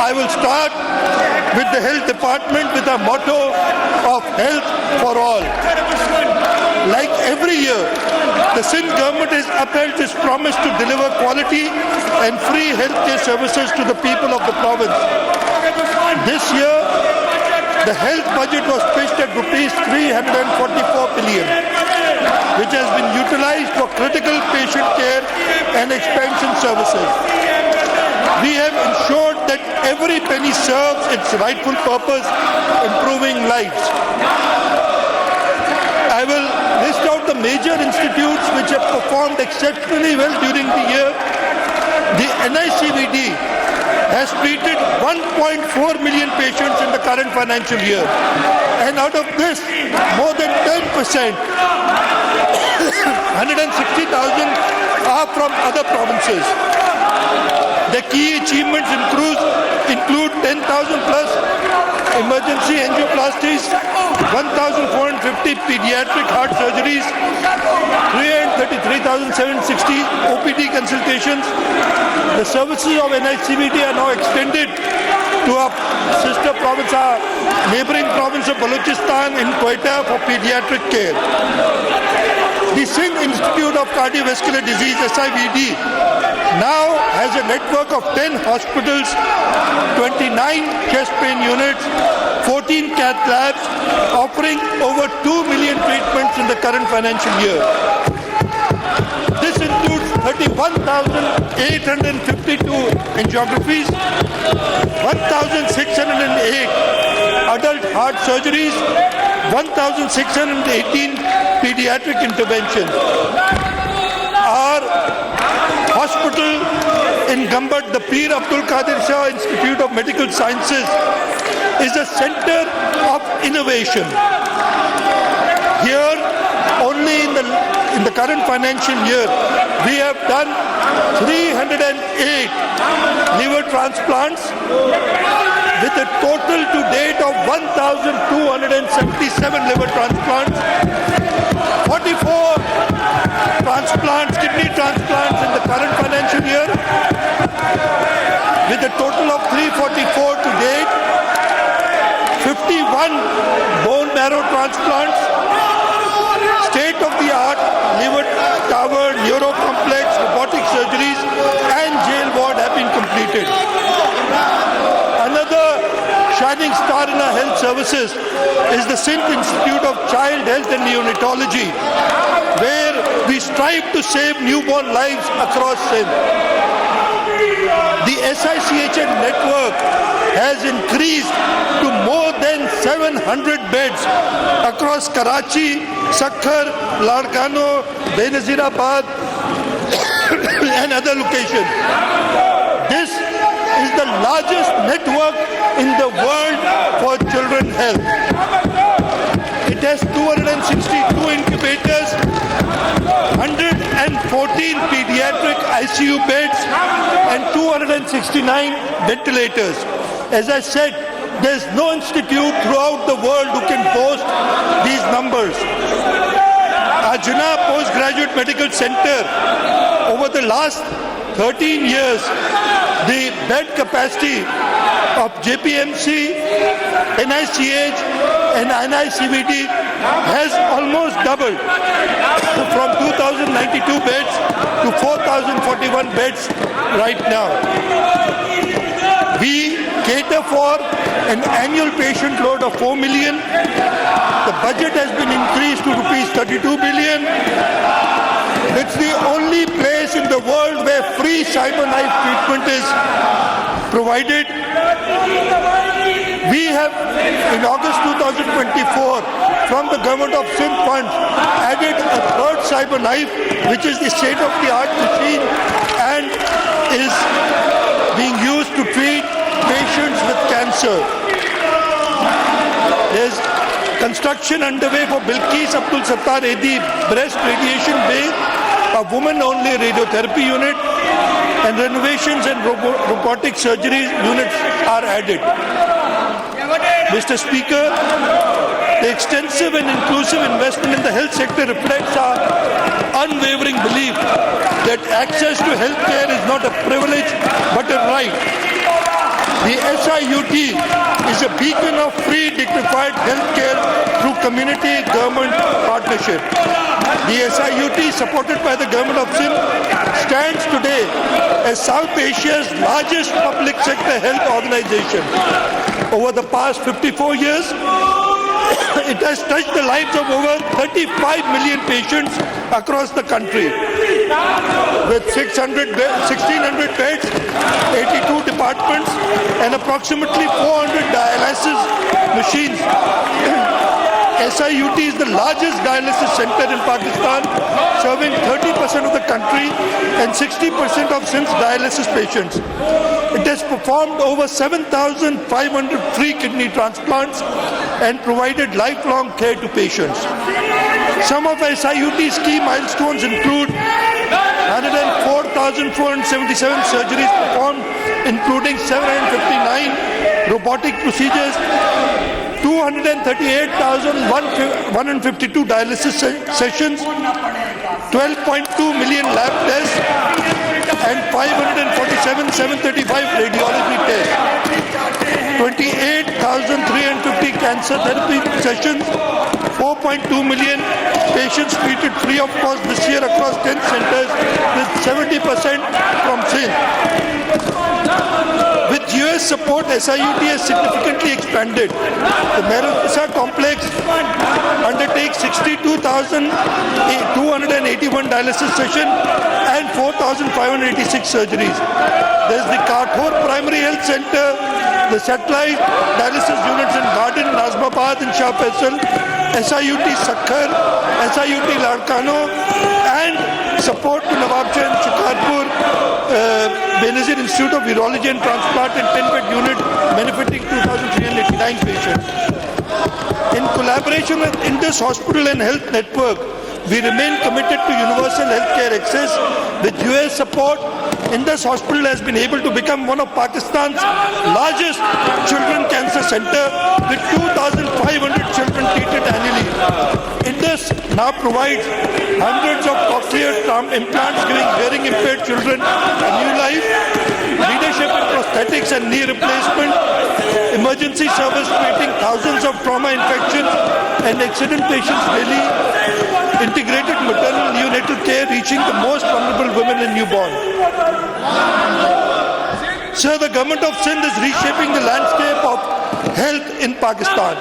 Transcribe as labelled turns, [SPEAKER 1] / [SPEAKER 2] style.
[SPEAKER 1] I will start with the health department with a motto of health for all. Like every year, the Sindh government has upheld its promise to deliver quality and free healthcare services to the people of the province. This year, the health budget was pitched at rupees 344 billion, which has been utilized for critical patient care and expansion services. We have ensured that every penny serves its rightful purpose, improving lives. I will list out the major institutes which have performed exceptionally well during the year. The NICVD has treated 1.4 million patients in the current financial year. And out of this, more than 10%, 160,000 are from other provinces. The key achievements include 10,000 plus emergency angioplasties, 1,450 pediatric heart surgeries, 333,760 OPD consultations. The services of NICVD are now extended to our sister province, our neighboring province of Balochistan in Quetta for pediatric care. The Sindh Institute of Cardiovascular Disease, SIVD, now has a network of 10 hospitals, 29 chest pain units, 14 cath labs, offering over 2 million treatments in the current financial year. This includes 31,852 angiographies, 1,608 adult heart surgeries, 1,618 pediatric interventions. Our hospital in Gambhat, the Peer Abdul Qadir Shah Institute of Medical Sciences, is a center of innovation. Here, only in the current financial year, we have done 308 liver transplants with a total to date of 1,277 liver transplants, 44 kidney transplants in the current financial year, with a total of 344 to date, 51 bone marrow transplants, state-of-the-art liver tower, neuro complex, robotic surgeries, and jail ward have been completed. Another shining star in our health services is the Sindh Institute of Child Health and Neonatology, where we strive to save newborn lives across Sindh. The SICHN network has increased to more than 700 beds across Karachi, Sakhar, Ladkano, Benazirabad, and other locations. This is the largest network in the world for children's health. It has 262 incubators, 114 pediatric ICU beds, and 269 ventilators. As I said, there's no institute throughout the world who can boast these numbers. Our Jinnah Postgraduate Medical Center, over the last 13 years, the bed capacity of JPMC, NICH, and NICVD has almost doubled from 2,092 beds to 4,041 beds right now. We cater for an annual patient load of 4 million. The budget has been increased to rupees 32 billion. It's the only place in the world where free CyberKnife treatment is provided. We have, in August 2024, from the government of Sindh funds, added a third CyberKnife, which is the state-of-the-art machine and is being used to treat patients with cancer. There's construction underway for Bilkis Abdul Sattar Edi breast radiation bay, a woman-only radiotherapy unit, and renovations and robotic surgery units are added. Mr. Speaker, the extensive and inclusive investment in the health sector reflects our unwavering belief that access to health care is not a privilege but a right. The SIUT is a beacon of free, dignified healthcare through community-government partnership. The SIUT, supported by the government of Sindh, stands today as South Asia's largest public sector health organization. Over the past 54 years, it has touched the lives of over 35 million patients across the country. With 1600 beds, 82 departments, and approximately 400 dialysis machines, SIUT is the largest dialysis center in Pakistan, serving 30% of the country and 60% of Sindh's dialysis patients. It has performed over 7,500 free kidney transplants and provided lifelong care to patients. Some of SIUT's key milestones include 104,477 surgeries performed, including 759 robotic procedures, 238,152 dialysis sessions, 12.2 million lab tests, and 547,735 radiology tests, 28,350 cancer therapy sessions, 4.2 million patients treated free of cost this year across 10 centers, with 70% from Sindh. With US support, SIUT has significantly expanded. The Mehrunisar complex undertakes 62,281 dialysis sessions and 4,586 surgeries. There is the Kathor Primary Health Center, the satellite dialysis units in Garden, Nazmabad and Shah Faisal, SIUT Sakhar, SIUT Larkano, and support to Nawabshah and Shikarpur, Benazir Institute of Urology and Transplant and 10-bed unit benefiting 2,389 patients. In collaboration with Indus Hospital and Health Network, we remain committed to universal healthcare access. With US support, Indus Hospital has been able to become one of Pakistan's largest children cancer center, with 2,500 children treated annually. Indus now provides hundreds of cochlear implants, giving hearing impaired children a new life, leadership in prosthetics and knee replacement, emergency service treating thousands of trauma infections and accident patients daily, integrated maternal neonatal care reaching the most vulnerable women and newborn. Sir, the government of Sindh is reshaping the landscape of health in Pakistan.